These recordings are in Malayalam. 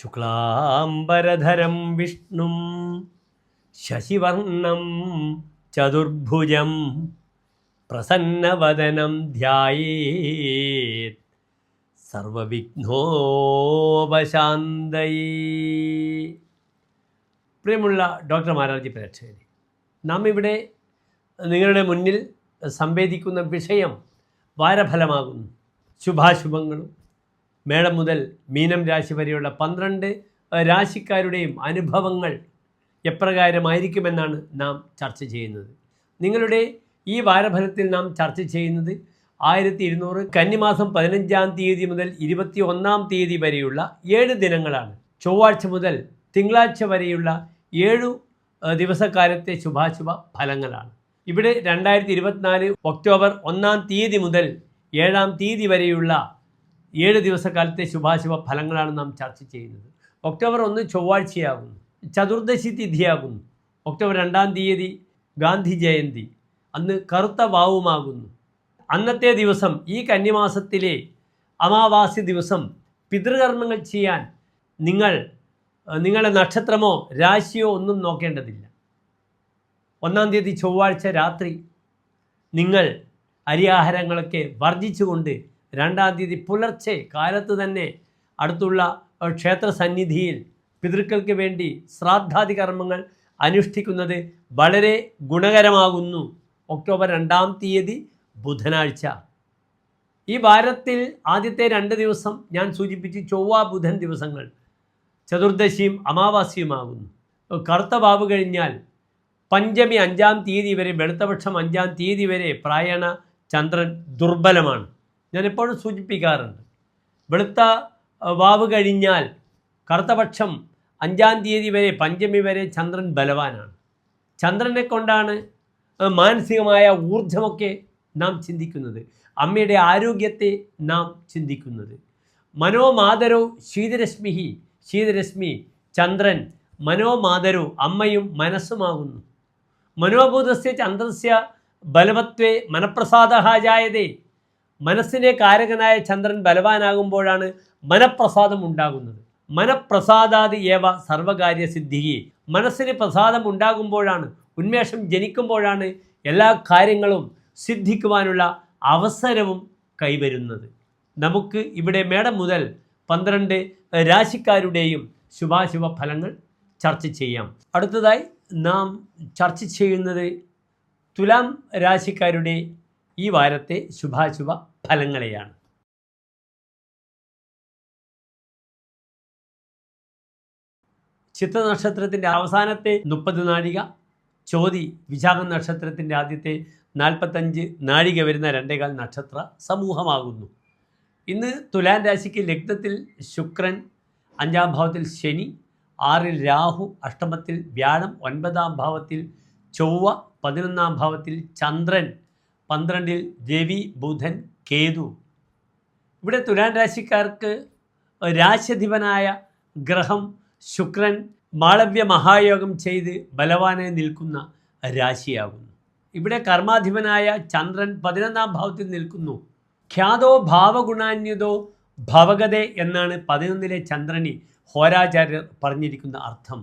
ശുക്ലാംബരധരം വിഷ്ണും ശശിവർണം ചതുർഭുജം പ്രസന്നവദനം ധ്യായേത് സർവവിഘ്നോപശാന്തയേ. പ്രിയമുള്ള ഡോക്ടർ മാരാർജി പ്രേക്ഷകരെ, നാം ഇവിടെ നിങ്ങളുടെ മുന്നിൽ സംവേദിക്കുന്ന വിഷയം വാരഫലമാകുന്നു. ശുഭാശുഭങ്ങളും മേടം മുതൽ മീനം രാശി വരെയുള്ള 12 രാശിക്കാരുടെയും അനുഭവങ്ങൾ എപ്രകാരമായിരിക്കുമെന്നാണ് നാം ചർച്ച ചെയ്യുന്നത്. നിങ്ങളുടെ ഈ വാരഫലത്തിൽ നാം ചർച്ച ചെയ്യുന്നത് 1200 കന്നിമാസം 15-ാം തീയതി മുതൽ 21-ാം തീയതി വരെയുള്ള 7 ദിനങ്ങളാണ്. ചൊവ്വാഴ്ച മുതൽ തിങ്കളാഴ്ച വരെയുള്ള 7 ദിവസക്കാലത്തെ ശുഭാശുഭ ഫലങ്ങളാണ്. ഇവിടെ 2024 ഒക്ടോബർ 1-ാം തീയതി മുതൽ 7-ാം തീയതി വരെയുള്ള 7 ദിവസക്കാലത്തെ ശുഭാശുഭ ഫലങ്ങളാണ് നാം ചർച്ച ചെയ്യുന്നത്. ഒക്ടോബർ 1 ചൊവ്വാഴ്ചയാകുന്നു, ചതുർദശി തിഥിയാകുന്നു. ഒക്ടോബർ 2-ാം തീയതി ഗാന്ധി ജയന്തി, അന്ന് കറുത്ത വാവുമാകുന്നു. അന്നത്തെ ദിവസം, ഈ കന്നിമാസത്തിലെ അമാവാസി ദിവസം പിതൃകർമ്മങ്ങൾ ചെയ്യാൻ നിങ്ങളുടെ നക്ഷത്രമോ രാശിയോ ഒന്നും നോക്കേണ്ടതില്ല. 1-ാം തീയതി ചൊവ്വാഴ്ച രാത്രി നിങ്ങൾ അരിയാഹാരങ്ങളൊക്കെ വർജിച്ചുകൊണ്ട് 2-ാം തീയതി പുലർച്ചെ കാലത്ത് തന്നെ അടുത്തുള്ള ക്ഷേത്ര സന്നിധിയിൽ പിതൃക്കൾക്ക് വേണ്ടി ശ്രാദ്ധാദി കർമ്മങ്ങൾ അനുഷ്ഠിക്കുന്നത് വളരെ ഗുണകരമാകുന്നു. ഒക്ടോബർ 2-ാം തീയതി ബുധനാഴ്ച. ഈ വാരത്തിൽ ആദ്യത്തെ 2 ദിവസം ഞാൻ സൂചിപ്പിച്ച് ചൊവ്വ ബുധൻ ദിവസങ്ങൾ ചതുർദശിയും അമാവാസ്യയുമാകുന്നു. കറുത്ത വാവ് കഴിഞ്ഞാൽ പഞ്ചമി 5-ാം തീയതി വരെ, വെളുത്തപക്ഷം 5-ാം തീയതി വരെ പ്രായണ ചന്ദ്രൻ ദുർബലമാണ്. ഞാൻ എപ്പോഴും സൂചിപ്പിക്കാറുണ്ട്, വെളുത്ത വാവ് കഴിഞ്ഞാൽ കറുത്തപക്ഷം 5-ാം തീയതി വരെ, പഞ്ചമി വരെ ചന്ദ്രൻ ബലവാനാണ്. ചന്ദ്രനെ കൊണ്ടാണ് മാനസികമായ ഊർജമൊക്കെ നാം ചിന്തിക്കുന്നത്, അമ്മയുടെ ആരോഗ്യത്തെ നാം ചിന്തിക്കുന്നത്. മനോമാതരോ ശീതരശ്മി ചന്ദ്രൻ മനോമാതരോ അമ്മയും മനസ്സുമാകുന്നു. മനോഭൂതസ്യ ചന്ദ്രസ്യ ബലവത്വേ മനഃപ്രസാദഃ ജായതേ. മനസ്സിനെ കാരകനായ ചന്ദ്രൻ ബലവാനാകുമ്പോഴാണ് മനഃപ്രസാദം ഉണ്ടാകുന്നത്. മനഃപ്രസാദാദി ഏവ സർവകാര്യസിദ്ധിയെ. മനസ്സിന് പ്രസാദം ഉണ്ടാകുമ്പോഴാണ്, ഉന്മേഷം ജനിക്കുമ്പോഴാണ് എല്ലാ കാര്യങ്ങളും സിദ്ധിക്കുവാനുള്ള അവസരവും കൈവരുന്നത്. നമുക്ക് ഇവിടെ മേടം മുതൽ 12 രാശിക്കാരുടെയും ശുഭാശുഭ ഫലങ്ങൾ ചർച്ച ചെയ്യാം. അടുത്തതായി നാം ചർച്ച ചെയ്യുന്നത് തുലാം രാശിക്കാരുടെ ഈ വാരത്തെ ശുഭാശുഭ ഫലങ്ങളെയാണ്. ചിത്ത നക്ഷത്രത്തിൻ്റെ അവസാനത്തെ 30 നാഴിക, ചോതി വിശാഖം നക്ഷത്രത്തിൻ്റെ ആദ്യത്തെ 45 നാഴിക വരുന്ന 2.25 നക്ഷത്ര സമൂഹമാകുന്നു. ഇന്ന് തുലാം രാശിക്ക് ലഗ്നത്തിൽ ശുക്രൻ, 5-ാം ഭാവത്തിൽ ശനി, 6-ൽ രാഹു, അഷ്ടമത്തിൽ വ്യാഴം, 9-ാം ഭാവത്തിൽ ചൊവ്വ, 11-ാം ഭാവത്തിൽ ചന്ദ്രൻ, 12-ൽ രവി, ബുധൻ, കേതു. ഇവിടെ തുലാം രാശിക്കാർക്ക് രാശ്യധിപനായ ഗ്രഹം ശുക്രൻ മാളവ്യ മഹായോഗം ചെയ്ത് ബലവാനായി നിൽക്കുന്ന രാശിയാകുന്നു. ഇവിടെ കർമാധിപനായ ചന്ദ്രൻ 11-ാം ഭാവത്തിൽ നിൽക്കുന്നു. ഖ്യാതോ ഭാവഗുണാന്യതോ ഭവഗതേ എന്നാണ് 11-ലെ ചന്ദ്രന് ഹോരാചാര്യർ പറഞ്ഞിരിക്കുന്ന അർത്ഥം.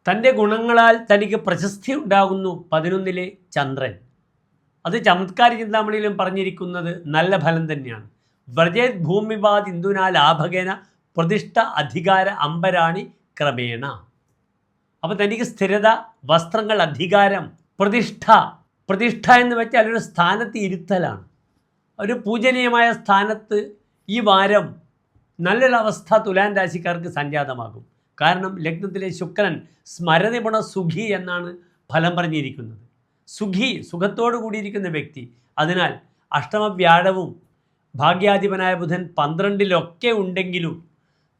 തൻ്റെ ഗുണങ്ങളാൽ തനിക്ക് പ്രശസ്തി ഉണ്ടാകുന്നു 11-ലെ ചന്ദ്രൻ. അത് ചമത്കാരി ചിന്താമണിയിലും പറഞ്ഞിരിക്കുന്നത് നല്ല ഫലം തന്നെയാണ്. വ്രജേത് ഭൂമിപാത് ഇന്ദുനാ ലാഭകേന പ്രതിഷ്ഠ അധികാര അമ്പരാണി ക്രമേണ. അപ്പോൾ തനിക്ക് സ്ഥിരത, വസ്ത്രങ്ങൾ, അധികാരം, പ്രതിഷ്ഠ എന്ന് വെച്ചാൽ ഒരു സ്ഥാനത്ത് ഇരുത്തലാണ്. ഒരു പൂജനീയമായ സ്ഥാനത്ത് ഈ വാരം നല്ലൊരവസ്ഥ തുലാം രാശിക്കാർക്ക് സംജാതമാകും. കാരണം ലഗ്നത്തിലെ ശുക്രൻ സ്മരനിപുണ സുഖി എന്നാണ് ഫലം പറഞ്ഞിരിക്കുന്നത്. സുഖത്തോടു കൂടിയിരിക്കുന്ന വ്യക്തി. അതിനാൽ അഷ്ടമവ്യാഴവും ഭാഗ്യാധിപനായ ബുധൻ 12-ലൊക്കെ ഉണ്ടെങ്കിലും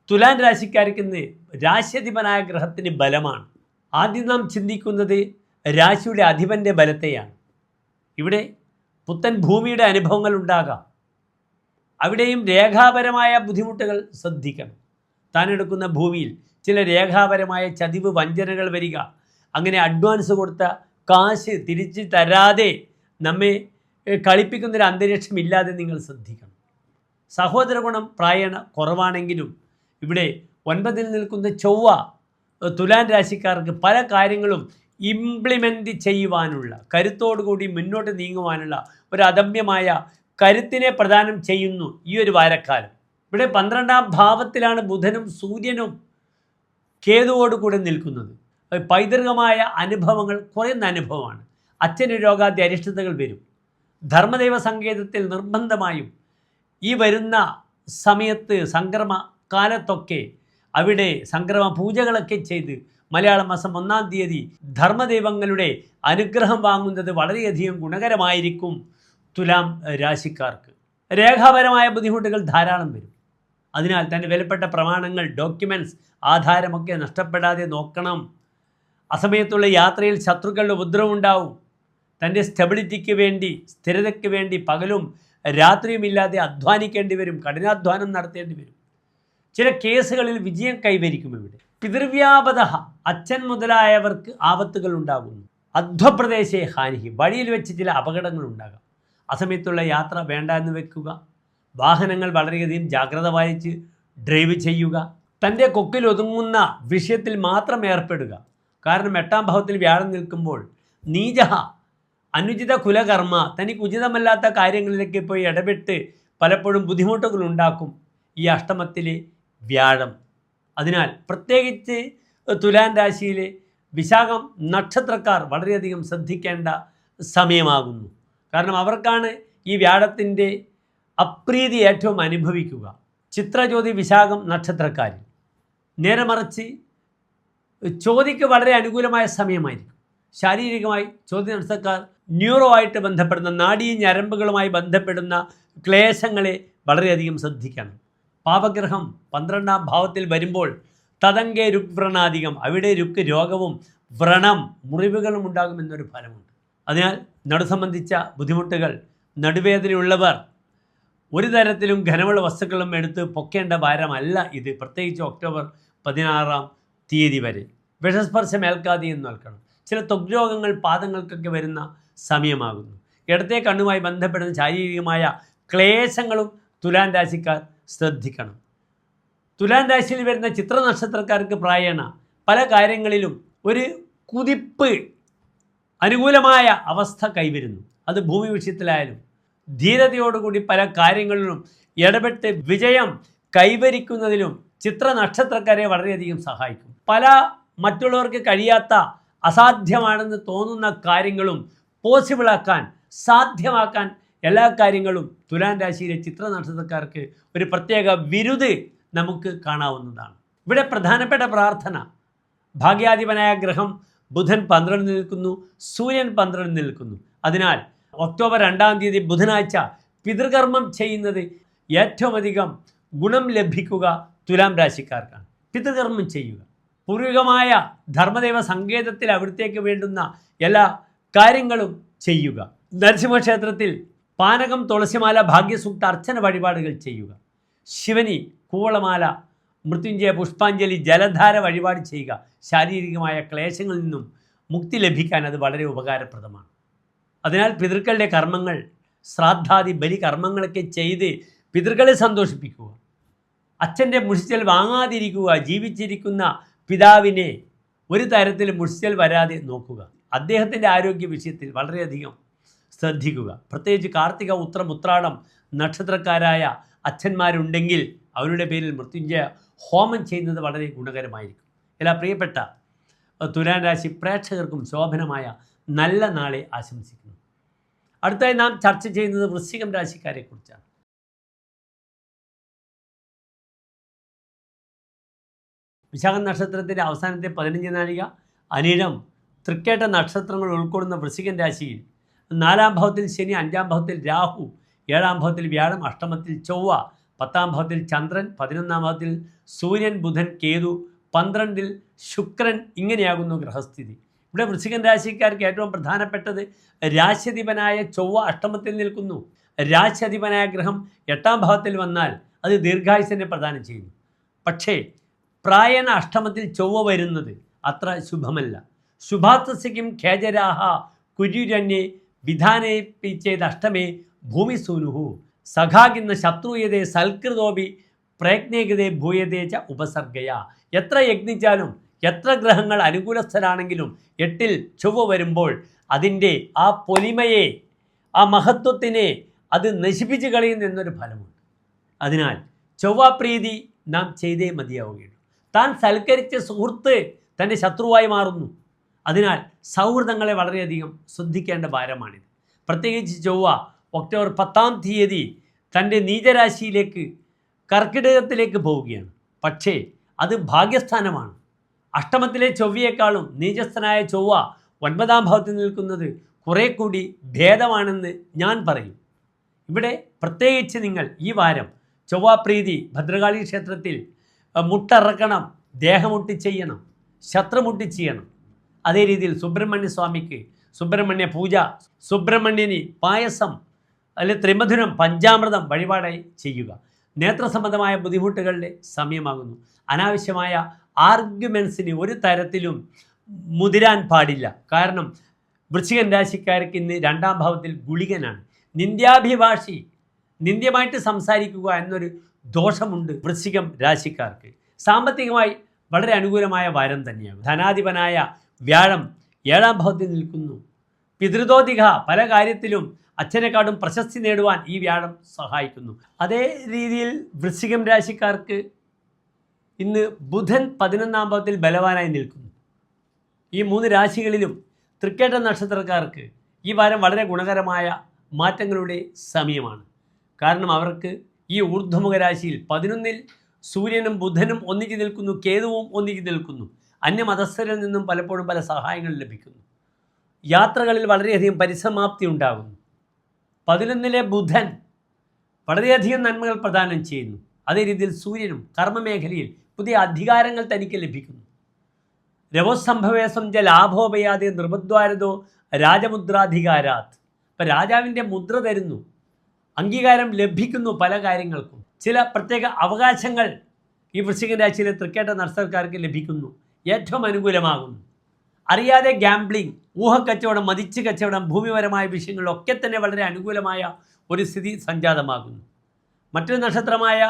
തുലാം രാശിക്കാർക്ക് ഇന്ന് രാശ്യധിപനായ ഗ്രഹത്തിന് ബലമാണ്. ആദ്യം നാം ചിന്തിക്കുന്നത് രാശിയുടെ അധിപൻ്റെ ബലത്തെയാണ്. ഇവിടെ പുത്തൻ ഭൂമിയുടെ അനുഭവങ്ങൾ ഉണ്ടാകാം. അവിടെയും രേഖാപരമായ ബുദ്ധിമുട്ടുകൾ ശ്രദ്ധിക്കണം. താനെടുക്കുന്ന ഭൂമിയിൽ ചില രേഖാപരമായ ചതിവ്, വഞ്ചനകൾ വരിക, അങ്ങനെ അഡ്വാൻസ് കൊടുത്ത കാശ് തിരിച്ച് തരാതെ നമ്മെ കളിപ്പിക്കുന്നൊരു അന്തരീക്ഷം ഇല്ലാതെ നിങ്ങൾ ശ്രദ്ധിക്കണം. സഹോദര ഗുണം പ്രായണ കുറവാണെങ്കിലും ഇവിടെ 9ൽ നിൽക്കുന്ന ചൊവ്വ തുലാം രാശിക്കാർക്ക് പല കാര്യങ്ങളും ഇംപ്ലിമെൻ്റ് ചെയ്യുവാനുള്ള, കരുത്തോടുകൂടി മുന്നോട്ട് നീങ്ങുവാനുള്ള ഒരു അദമ്യമായ കരുത്തിനെ പ്രദാനം ചെയ്യുന്നു ഈ ഒരു വാരക്കാലം. ഇവിടെ 12ാം ഭാവത്തിലാണ് ബുധനും സൂര്യനും കേതുവോടുകൂടെ നിൽക്കുന്നത്. പൈതൃകമായ അനുഭവങ്ങൾ കുറയുന്ന അനുഭവമാണ്. അച്ഛന് രോഗാദി അരിഷ്ടതകൾ വരും. ധർമ്മദൈവ സങ്കേതത്തിൽ നിർബന്ധമായും ഈ വരുന്ന സമയത്ത് സംക്രമ കാലത്തൊക്കെ അവിടെ സംക്രമ പൂജകളൊക്കെ ചെയ്ത് മലയാള മാസം 1-ാം തീയതി ധർമ്മദൈവങ്ങളുടെ അനുഗ്രഹം വാങ്ങുന്നത് വളരെയധികം ഗുണകരമായിരിക്കും തുലാം രാശിക്കാർക്ക്. രേഖാപരമായ ബുദ്ധിമുട്ടുകൾ ധാരാളം വരും. അതിനാൽ തൻ്റെ വിലപ്പെട്ട പ്രമാണങ്ങൾ, ഡോക്യുമെൻറ്റ്സ്, ആധാരമൊക്കെ നഷ്ടപ്പെടാതെ നോക്കണം. അസമയത്തുള്ള യാത്രയിൽ ശത്രുക്കളുടെ ഉപദ്രവം ഉണ്ടാവും. തൻ്റെ സ്റ്റെബിലിറ്റിക്ക് വേണ്ടി, സ്ഥിരതയ്ക്ക് വേണ്ടി പകലും രാത്രിയുമില്ലാതെ അധ്വാനിക്കേണ്ടി വരും, കഠിനാധ്വാനം നടത്തേണ്ടി വരും. ചില കേസുകളിൽ വിജയം കൈവരിക്കും. ഇവിടെ പിതൃവ്യാപത, അച്ഛൻ മുതലായവർക്ക് ആപത്തുകൾ ഉണ്ടാകുന്നു. അധ്വപ്രദേശേ ഹാനി, വഴിയിൽ വെച്ച് ചില അപകടങ്ങൾ ഉണ്ടാകാം. അസമയത്തുള്ള യാത്ര വേണ്ട എന്ന് വെക്കുക. വാഹനങ്ങൾ വളരെയധികം ജാഗ്രത പാലിച്ച് ഡ്രൈവ് ചെയ്യുക. തൻ്റെ കൊക്കിൽ ഒതുങ്ങുന്ന വിഷയത്തിൽ മാത്രം ഏർപ്പെടുക. കാരണം 8ാം ഭാവത്തിൽ വ്യാഴം നിൽക്കുമ്പോൾ നീചഹ, അനുചിത കുലകർമ്മ, തനിക്ക് ഉചിതമല്ലാത്ത കാര്യങ്ങളിലേക്ക് പോയി ഇടപെട്ട് പലപ്പോഴും ബുദ്ധിമുട്ടുകൾ ഉണ്ടാക്കും ഈ അഷ്ടമത്തിലെ വ്യാഴം. അതിനാൽ പ്രത്യേകിച്ച് തുലാം രാശിയിലെ വിശാഖം നക്ഷത്രക്കാർ വളരെയധികം ശ്രദ്ധിക്കേണ്ട സമയമാകുന്നു. കാരണം അവർക്കാണ് ഈ വ്യാഴത്തിൻ്റെ അപ്രീതി ഏറ്റവും അനുഭവിക്കുക. ചിത്രജ്യോതി വിശാഖം നക്ഷത്രക്കാരിൽ നേരെ മറിച്ച് ചോതിക്ക് വളരെ അനുകൂലമായ സമയമായിരിക്കും. ശാരീരികമായി ചോതി നക്ഷത്രക്കാർ ന്യൂറോ ആയിട്ട് ബന്ധപ്പെടുന്ന നാഡീ ഞരമ്പുകളുമായി ബന്ധപ്പെടുന്ന ക്ലേശങ്ങളെ വളരെയധികം ശ്രദ്ധിക്കണം. പാപഗ്രഹം 12ാം ഭാവത്തിൽ വരുമ്പോൾ തതങ്കേ രുക്വ്രണാധികം, അവിടെ രുക്ക് രോഗവും വ്രണം മുറിവുകളും ഉണ്ടാകുമെന്നൊരു ഫലമുണ്ട്. അതിനാൽ നടു സംബന്ധിച്ച ബുദ്ധിമുട്ടുകൾ, നടുവേദനയുള്ളവർ ഒരു തരത്തിലും ഘനമുള്ള വസ്തുക്കളും എടുത്ത് പൊക്കേണ്ട വാരമല്ല ഇത്. പ്രത്യേകിച്ച് ഒക്ടോബർ 16-ാം തീയതി വരെ വിഷസ്പർശം ഏൽക്കാതെ എന്ന് നിൽക്കണം. ചില ത്വഗ് രോഗങ്ങൾ പാദങ്ങൾക്കൊക്കെ വരുന്ന സമയമാകുന്നു. ഇടത്തെ കണ്ണുമായി ബന്ധപ്പെടുന്ന ശാരീരികമായ ക്ലേശങ്ങളും തുലാം രാശിക്കാർ ശ്രദ്ധിക്കണം. തുലാം രാശിയിൽ വരുന്ന ചിത്ര നക്ഷത്രക്കാർക്ക് പ്രായേണ പല കാര്യങ്ങളിലും ഒരു കുതിപ്പ്, അനുകൂലമായ അവസ്ഥ കൈവരുന്നു. അത് ഭൂമി വിഷയത്തിലായാലും ധീരതയോടുകൂടി പല കാര്യങ്ങളിലും ഇടപെട്ട് വിജയം കൈവരിക്കുന്നതിലും ചിത്ര നക്ഷത്രക്കാരെ വളരെയധികം സഹായിക്കും. പല മറ്റുള്ളവർക്ക് കഴിയാത്ത, അസാധ്യമാണെന്ന് തോന്നുന്ന കാര്യങ്ങളും പോസിബിളാക്കാൻ, സാധ്യമാക്കാൻ എല്ലാ കാര്യങ്ങളും തുലാം രാശിയിലെ ചിത്ര നക്ഷത്രക്കാർക്ക് ഒരു പ്രത്യേക വിരുദ് നമുക്ക് കാണാവുന്നതാണ്. ഇവിടെ പ്രധാനപ്പെട്ട പ്രാർത്ഥന, ഭാഗ്യാധിപനായ ഗ്രഹം ബുധൻ 12 നിൽക്കുന്നു, സൂര്യൻ 12 നിൽക്കുന്നു. അതിനാൽ ഒക്ടോബർ 2-ാം തീയതി ബുധനാഴ്ച പിതൃകർമ്മം ചെയ്യുന്നത് ഏറ്റവും അധികം ഗുണം ലഭിക്കുക തുലാം രാശിക്കാർക്കാണ്. പിതൃകർമ്മം ചെയ്യുക, പൂർവികമായ ധർമ്മദൈവ സങ്കേതത്തിൽ അവിടത്തേക്ക് വേണ്ടുന്ന എല്ലാ കാര്യങ്ങളും ചെയ്യുക. നരസിംഹക്ഷേത്രത്തിൽ പാനകം, തുളസിമാല, ഭാഗ്യസൂക്ത അർച്ചന വഴിപാടുകൾ ചെയ്യുക. ശിവനി കൂവളമാല, മൃത്യുഞ്ജയ പുഷ്പാഞ്ജലി, ജലധാര വഴിപാട് ചെയ്യുക. ശാരീരികമായ ക്ലേശങ്ങളിൽ നിന്നും മുക്തി ലഭിക്കാൻ അത് വളരെ ഉപകാരപ്രദമാണ്. അതിനാൽ പിതൃക്കളുടെ കർമ്മങ്ങൾ, ശ്രാദ്ധാദി ബലി കർമ്മങ്ങളൊക്കെ ചെയ്ത് പിതൃക്കളെ സന്തോഷിപ്പിക്കുക. അച്ഛൻ്റെ മുഷിച്ചൽ വാങ്ങാതിരിക്കുക. ജീവിച്ചിരിക്കുന്ന പിതാവിനെ ഒരു തരത്തിൽ മുഷിച്ചൽ വരാതെ നോക്കുക. അദ്ദേഹത്തിൻ്റെ ആരോഗ്യ വിഷയത്തിൽ വളരെയധികം ശ്രദ്ധിക്കുക. പ്രത്യേകിച്ച് കാർത്തിക, ഉത്രം, ഉത്രാടം നക്ഷത്രക്കാരായ അച്ഛന്മാരുണ്ടെങ്കിൽ അവരുടെ പേരിൽ മൃത്യുഞ്ജയ ഹോമം ചെയ്യുന്നത് വളരെ ഗുണകരമായിരിക്കും. എല്ലാ പ്രിയപ്പെട്ട തുലാം രാശി പ്രേക്ഷകർക്കും ശോഭനമായ നല്ല നാളെ ആശംസിക്കുന്നു. അടുത്തായി നാം ചർച്ച ചെയ്യുന്നത് വൃശ്ചികം രാശിക്കാരെക്കുറിച്ചാണ്. വിശാഖം നക്ഷത്രത്തിൻ്റെ അവസാനത്തെ 15 നാഴിക, അനിഴം, തൃക്കേട്ട നക്ഷത്രങ്ങൾ ഉൾക്കൊള്ളുന്ന വൃശ്ചികം രാശിയിൽ 4-ാം ഭാവത്തിൽ ശനി, 5-ാം ഭാവത്തിൽ രാഹു, 7-ാം ഭാവത്തിൽ വ്യാഴം, അഷ്ടമത്തിൽ ചൊവ്വ, 10-ാം ഭാവത്തിൽ ചന്ദ്രൻ, 11-ാം ഭാവത്തിൽ സൂര്യൻ, ബുധൻ, കേതു, 12-ൽ ശുക്രൻ. ഇങ്ങനെയാകുന്നു ഗ്രഹസ്ഥിതി. ഇവിടെ വൃശ്ചികം രാശിക്കാർക്ക് ഏറ്റവും പ്രധാനപ്പെട്ടത് രാശ്യധിപനായ ചൊവ്വ അഷ്ടമത്തിൽ നിൽക്കുന്നു. രാശ്യധിപനായ ഗ്രഹം 8-ാം ഭാവത്തിൽ വന്നാൽ അത് ദീർഘായുസിനെ പ്രദാനം ചെയ്യുന്നു. പക്ഷേ പ്രായണ അഷ്ടമത്തിൽ ചൊവ്വ വരുന്നത് അത്ര ശുഭമല്ല. ശുഭാത്തസ്യക്കും ഖേജരാഹ കുര്യുരന്യേ വിധാനേപ്പിച്ചേത് അഷ്ടമേ ഭൂമിസൂനുഹു സഖാകിന്ന ശത്രുയതേ സൽകൃതോപി പ്രയത്നേകതേ ഭൂയതേച്ച ഉപസർഗയ. എത്ര യത്നിച്ചാലും എത്ര ഗ്രഹങ്ങൾ അനുകൂലസ്ഥരാണെങ്കിലും 8-ൽ ചൊവ്വ വരുമ്പോൾ അതിൻ്റെ ആ പൊലിമയെ, ആ മഹത്വത്തിനെ അത് നശിപ്പിച്ച് കളയുന്നു എന്നൊരു ഫലമുണ്ട്. അതിനാൽ ചൊവ്വാപ്രീതി നാം ചെയ്തേ മതിയാവുകയുള്ളൂ. താൻ സൽക്കരിച്ച സുഹൃത്ത് തൻ്റെ ശത്രുവായി മാറുന്നു. അതിനാൽ സൗഹൃദങ്ങളെ വളരെയധികം ശ്രദ്ധിക്കേണ്ട ഭാരമാണിത്. പ്രത്യേകിച്ച് ചൊവ്വ ഒക്ടോബർ 10-ാം തീയതി തൻ്റെ നീചരാശിയിലേക്ക് കർക്കിടകത്തിലേക്ക് പോവുകയാണ്. പക്ഷേ അത് ഭാഗ്യസ്ഥാനമാണ്. അഷ്ടമത്തിലെ ചൊവ്വയേക്കാളും നീചസ്ഥനായ ചൊവ്വ 9-ാം ഭാവത്തിൽ നിൽക്കുന്നത് കുറേ കൂടി ഭേദമാണെന്ന് ഞാൻ പറയും. ഇവിടെ പ്രത്യേകിച്ച് നിങ്ങൾ ഈ വാരം ചൊവ്വാപ്രീതി ഭദ്രകാളി ക്ഷേത്രത്തിൽ മുട്ടറക്കണം, ദേഹമുട്ടി ചെയ്യണം, ശത്രുമുട്ടി ചെയ്യണം. അതേ രീതിയിൽ സുബ്രഹ്മണ്യ സ്വാമിക്ക് സുബ്രഹ്മണ്യ പൂജ, സുബ്രഹ്മണ്യന് പായസം അല്ലെങ്കിൽ ത്രിമധുരം പഞ്ചാമൃതം വഴിപാടായി ചെയ്യുക. നേത്രസംബന്ധമായ ബുദ്ധിമുട്ടുകളുടെ സമയമാകുന്നു. അനാവശ്യമായ ആർഗ്യുമെൻസിന് ഒരു തരത്തിലും മുതിരാൻ പാടില്ല. കാരണം വൃശ്ചികൻ രാശിക്കാർക്ക് ഇന്ന് 2-ാം ഭാവത്തിൽ ഗുളികനാണ്. നിന്ദ്യാഭിഭാഷി, നിന്ദ്യമായിട്ട് സംസാരിക്കുക എന്നൊരു ദോഷമുണ്ട് വൃശ്ചികം രാശിക്കാർക്ക്. സാമ്പത്തികമായി വളരെ അനുകൂലമായ വാരം തന്നെയാണ്. ധനാധിപനായ വ്യാഴം 7-ാം ഭാവത്തിൽ നിൽക്കുന്നു. പിതൃതോധിക, പല കാര്യത്തിലും അച്ഛനെക്കാട്ടും പ്രശസ്തി നേടുവാൻ ഈ വ്യാഴം സഹായിക്കുന്നു. അതേ രീതിയിൽ വൃശ്ചികം രാശിക്കാർക്ക് ഇന്ന് ബുധൻ 11-ാം ഭാവത്തിൽ ബലവാനായി നിൽക്കുന്നു. ഈ 3 രാശികളിലും തൃക്കേട്ട നക്ഷത്രക്കാർക്ക് ഈ വാരം വളരെ ഗുണകരമായ മാറ്റങ്ങളുടെ സമയമാണ്. കാരണം അവർക്ക് ഈ ഊർധ്വമുഖ രാശിയിൽ 11-ൽ സൂര്യനും ബുധനും ഒന്നിച്ച് നിൽക്കുന്നു, കേതുവും ഒന്നിച്ച് നിൽക്കുന്നു. അന്യമതസ്ഥരിൽ നിന്നും പലപ്പോഴും പല സഹായങ്ങൾ ലഭിക്കുന്നു. യാത്രകളിൽ വളരെയധികം പരിസമാപ്തി ഉണ്ടാകുന്നു. 11-ലെ ബുധൻ വളരെയധികം നന്മകൾ പ്രദാനം ചെയ്യുന്നു. അതേ രീതിയിൽ സൂര്യനും കർമ്മമേഖലയിൽ പുതിയ അധികാരങ്ങൾ തനിക്ക് ലഭിക്കുന്നു. രവോസംഭവേശം ച ലാഭോപയാതെ നിർബദ്വാരതോ രാജമുദ്രാധികാരാത്. ഇപ്പം രാജാവിൻ്റെ മുദ്ര തരുന്നു, അംഗീകാരം ലഭിക്കുന്നു. പല കാര്യങ്ങൾക്കും ചില പ്രത്യേക അവകാശങ്ങൾ ഈ വൃശ്ചിക രാശിയിലെ തൃക്കേട്ട നക്ഷത്രക്കാർക്ക് ലഭിക്കുന്നു. ഏറ്റവും അനുകൂലമാകുന്നു. അറിയാതെ ഗാംബ്ലിംഗ്, ഊഹക്കച്ചവടം, മതിച്ച് കച്ചവടം, ഭൂമിപരമായ വിഷയങ്ങളിലൊക്കെ തന്നെ വളരെ അനുകൂലമായ ഒരു സ്ഥിതി സംജാതമാകുന്നു. മറ്റൊരു നക്ഷത്രമായ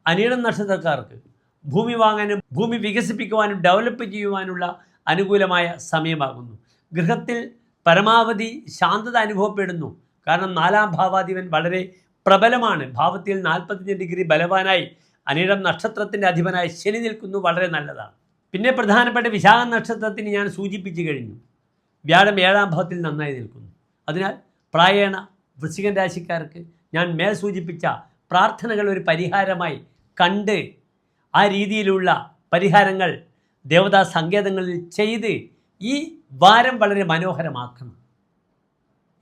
അനിഴം നക്ഷത്രക്കാർക്ക് ഭൂമി വാങ്ങാനും ഭൂമി വികസിപ്പിക്കുവാനും ഡെവലപ്പ് ചെയ്യുവാനുള്ള അനുകൂലമായ സമയമാകുന്നു. ഗൃഹത്തിൽ പരമാവധി ശാന്തത അനുഭവപ്പെടുന്നു. കാരണം 4-ാം ഭാവാധിപൻ വളരെ പ്രബലമാണ്. ഭാവത്തിൽ 45 ഡിഗ്രി ബലവാനായി അനിഴം നക്ഷത്രത്തിൻ്റെ അധിപനായി ശനി നിൽക്കുന്നു. വളരെ നല്ലതാണ്. പിന്നെ പ്രധാനപ്പെട്ട വിശാഖ നക്ഷത്രത്തിന് ഞാൻ സൂചിപ്പിച്ചു കഴിഞ്ഞു. വ്യാഴം 7-ാം ഭാവത്തിൽ നന്നായി നിൽക്കുന്നു. അതിനാൽ പ്രായേണ വൃശ്ചികൻ രാശിക്കാർക്ക് ഞാൻ മേൽ സൂചിപ്പിച്ച പ്രാർത്ഥനകൾ ഒരു പരിഹാരമായി കണ്ട് ആ രീതിയിലുള്ള പരിഹാരങ്ങൾ ദേവതാ സങ്കേതങ്ങളിൽ ചെയ്ത് ഈ വാരം വളരെ മനോഹരമാക്കണം.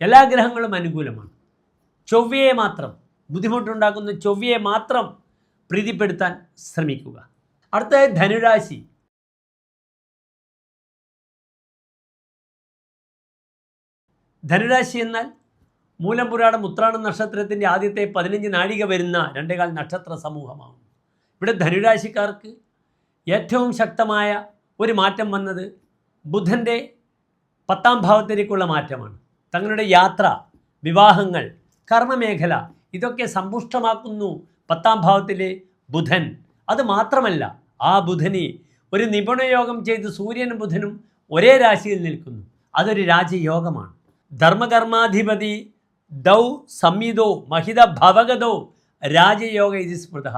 എല്ലാ ഗ്രഹങ്ങളും അനുകൂലമാണ്. ചൊവ്വയെ മാത്രം, ബുദ്ധിമുട്ടുണ്ടാക്കുന്ന ചൊവ്വയെ മാത്രം പ്രീതിപ്പെടുത്താൻ ശ്രമിക്കുക. അടുത്തത് ധനുരാശി. ധനുരാശി എന്നാൽ മൂലം പുരാണം ഉത്രാടം നക്ഷത്രത്തിൻ്റെ ആദ്യത്തെ 15 നാഴിക വരുന്ന 2.25 നക്ഷത്ര സമൂഹമാണ്. ഇവിടെ ധനുരാശിക്കാർക്ക് ഏറ്റവും ശക്തമായ ഒരു മാറ്റം വന്നത് ബുധൻ്റെ 10-ാം ഭാവത്തിലേക്കുള്ള മാറ്റമാണ്. തങ്ങളുടെ യാത്ര, വിവാഹങ്ങൾ, കർമ്മമേഖല ഇതൊക്കെ സമ്പുഷ്ടമാക്കുന്നു 10-ാം ഭാവത്തിലെ ബുധൻ. അത് മാത്രമല്ല, ആ ബുധന് ഒരു നിപുണയോഗം ചെയ്ത് സൂര്യനും ബുധനും ഒരേ രാശിയിൽ നിൽക്കുന്നു. അതൊരു രാജയോഗമാണ്. ധർമ്മകർമാധിപതി ദൗ സംയുതോ മഹിത ഭവഗതോ രാജയോഗ ഇത് സ്മൃത.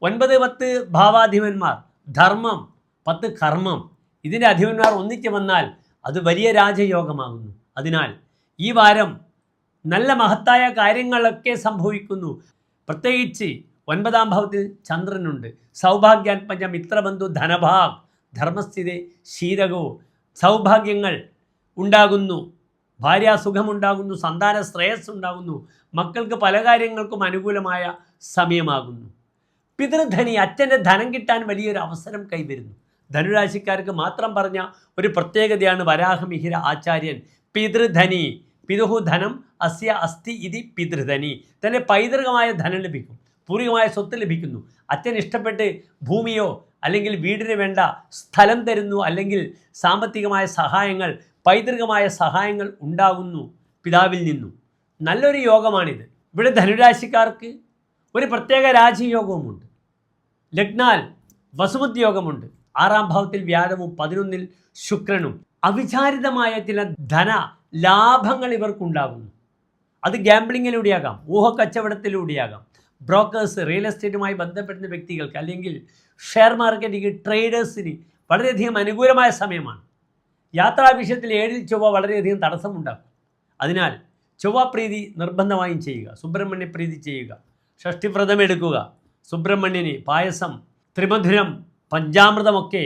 9-10 ഭാവാധിപന്മാർ, ധർമ്മം 10 കർമ്മം, ഇതിൻ്റെ അധിപന്മാർ ഒന്നിച്ച് വന്നാൽ അത് വലിയ രാജയോഗമാകുന്നു. അതിനാൽ ഈ വാരം നല്ല മഹത്തായ കാര്യങ്ങളൊക്കെ സംഭവിക്കുന്നു. പ്രത്യേകിച്ച് 9-ാം ഭാവത്തിൽ ചന്ദ്രനുണ്ട്. സൗഭാഗ്യാത്മജ മിത്രബന്ധു ധനഭാഗ് ധർമ്മസ്ഥിതി ശീതകോ. സൗഭാഗ്യങ്ങൾ ഉണ്ടാകുന്നു, ഭാര്യാസുഖമുണ്ടാകുന്നു, സന്താന ശ്രേയസ് ഉണ്ടാകുന്നു, മക്കൾക്ക് പല കാര്യങ്ങൾക്കും അനുകൂലമായ സമയമാകുന്നു. പിതൃധനി, അച്ഛൻ്റെ ധനം കിട്ടാൻ വലിയൊരു അവസരം കൈവരുന്നു. ധനുരാശിക്കാർക്ക് മാത്രം പറഞ്ഞ ഒരു പ്രത്യേകതയാണ് വരാഹമിഹിര ആചാര്യൻ. പിതൃധനി, പിതുഹു ധനം അസ്യ അസ്തി ഇതി പിതൃധനി. തൻ്റെ പൈതൃകമായ ധനം ലഭിക്കും, പൂർവികമായ സ്വത്ത് ലഭിക്കുന്നു. അച്ഛൻ ഇഷ്ടപ്പെട്ട് ഭൂമിയോ അല്ലെങ്കിൽ വീടിന് വേണ്ട സ്ഥലം തരുന്നു, അല്ലെങ്കിൽ സാമ്പത്തികമായ സഹായങ്ങൾ, പൈതൃകമായ സഹായങ്ങൾ ഉണ്ടാകുന്നു പിതാവിൽ നിന്നും. നല്ലൊരു യോഗമാണിത്. ഇവിടെ ധനുരാശിക്കാർക്ക് ഒരു പ്രത്യേക രാജയോഗവുമുണ്ട്. ലഗ്നാൽ വസുമതി യോഗമുണ്ട്. 6-ാം ഭാവത്തിൽ വ്യാഴവും 11-ൽ ശുക്രനും. അവിചാരിതമായ ചില ധന ലാഭങ്ങൾ ഇവർക്കുണ്ടാകുന്നു. അത് ഗാംബ്ലിങ്ങിലൂടെയാകാം, ഊഹക്കച്ചവടത്തിലൂടെയാകാം, ബ്രോക്കേഴ്സ്, റിയൽ എസ്റ്റേറ്റുമായി ബന്ധപ്പെടുന്ന വ്യക്തികൾക്ക് അല്ലെങ്കിൽ ഷെയർ മാർക്കറ്റിംഗ് ട്രേഡേഴ്സിന് വളരെയധികം അനുകൂലമായ സമയമാണ്. യാത്രാ വിഷയത്തിൽ 7-ൽ ചൊവ്വ വളരെയധികം തടസ്സമുണ്ടാക്കും. അതിനാൽ ചൊവ്വാപ്രീതി നിർബന്ധമായും ചെയ്യുക. സുബ്രഹ്മണ്യ പ്രീതി ചെയ്യുക. ഷഷ്ഠിവ്രതം എടുക്കുക. സുബ്രഹ്മണ്യന് പായസം, ത്രിമധുരം, പഞ്ചാമൃതമൊക്കെ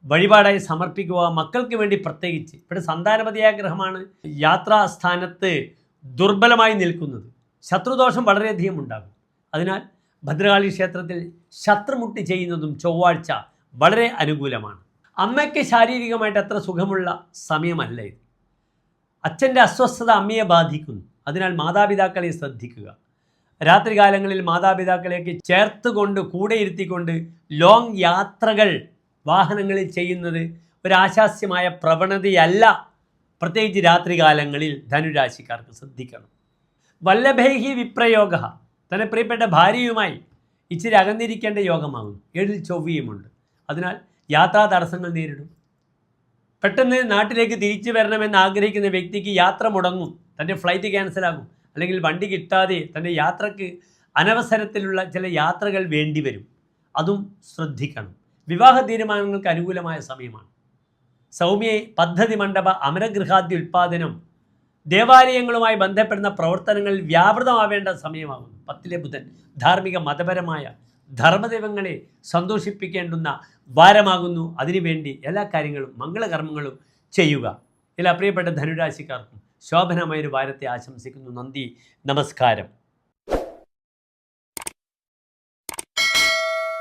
വഴിപാടായി സമർപ്പിക്കുക. മക്കൾക്ക് വേണ്ടി പ്രത്യേകിച്ച്. ഇവിടെ സന്താനപതിയായ ഗ്രഹമാണ് യാത്രാസ്ഥാനത്ത് ദുർബലമായി നിൽക്കുന്നത്. ശത്രുദോഷം വളരെയധികം ഉണ്ടാകും. അതിനാൽ ഭദ്രകാളി ക്ഷേത്രത്തിൽ ശത്രുമുട്ടി ചെയ്യുന്നതും ചൊവ്വാഴ്ച വളരെ അനുകൂലമാണ്. അമ്മയ്ക്ക് ശാരീരികമായിട്ട് അത്ര സുഖമുള്ള സമയമല്ല ഇത്. അച്ഛൻ്റെ അസ്വസ്ഥത അമ്മയെ ബാധിക്കുന്നു. അതിനാൽ മാതാപിതാക്കളെ ശ്രദ്ധിക്കുക. രാത്രികാലങ്ങളിൽ മാതാപിതാക്കളെയൊക്കെ ചേർത്തുകൊണ്ട് കൂടെ ഇരുത്തിക്കൊണ്ട് ലോങ് യാത്രകൾ വാഹനങ്ങളിൽ ചെയ്യുന്നത് ഒരാശാസ്യമായ പ്രവണതയല്ല. പ്രത്യേകിച്ച് രാത്രികാലങ്ങളിൽ ധനുരാശിക്കാർക്ക് ശ്രദ്ധിക്കണം. വല്ലഭൈഹി വിപ്രയോഗ, തന്നെ പ്രിയപ്പെട്ട ഭാര്യയുമായി ഇച്ചിരി അകന്നിരിക്കേണ്ട യോഗമാകുന്നു. 7-ൽ ചൊവ്വയുമുണ്ട്. അതിനാൽ യാത്രാ തടസ്സങ്ങൾ നേരിടും. പെട്ടെന്ന് നാട്ടിലേക്ക് തിരിച്ചു വരണമെന്ന് ആഗ്രഹിക്കുന്ന വ്യക്തിക്ക് യാത്ര മുടങ്ങും. തൻ്റെ ഫ്ലൈറ്റ് ക്യാൻസലാകും. അല്ലെങ്കിൽ വണ്ടി കിട്ടാതെ തൻ്റെ യാത്രക്ക് അനവസരത്തിലുള്ള ചില യാത്രകൾ വേണ്ടി വരും. അതും ശ്രദ്ധിക്കണം. വിവാഹ തീരുമാനങ്ങൾക്ക് അനുകൂലമായ സമയമാണ്. സൗമ്യ പദ്ധതി മണ്ഡപ അമരഗൃഹാദ്യ ഉൽപ്പാദനം, ദേവാലയങ്ങളുമായി ബന്ധപ്പെടുന്ന പ്രവർത്തനങ്ങളിൽ വ്യാപൃതമാവേണ്ട സമയമാകുന്നു. 10-ലെ ബുധൻ ധാർമ്മിക മതപരമായ ധർമ്മദൈവങ്ങളെ സന്തോഷിപ്പിക്കേണ്ടുന്ന വാരമാകുന്നു. അതിനുവേണ്ടി എല്ലാ കാര്യങ്ങളും മംഗളകർമ്മങ്ങളും ചെയ്യുക. എല്ലാ പ്രിയപ്പെട്ട ധനുരാശിക്കാർക്കും ശോഭനമായൊരു വാരത്തെ ആശംസിക്കുന്നു. നന്ദി, നമസ്കാരം.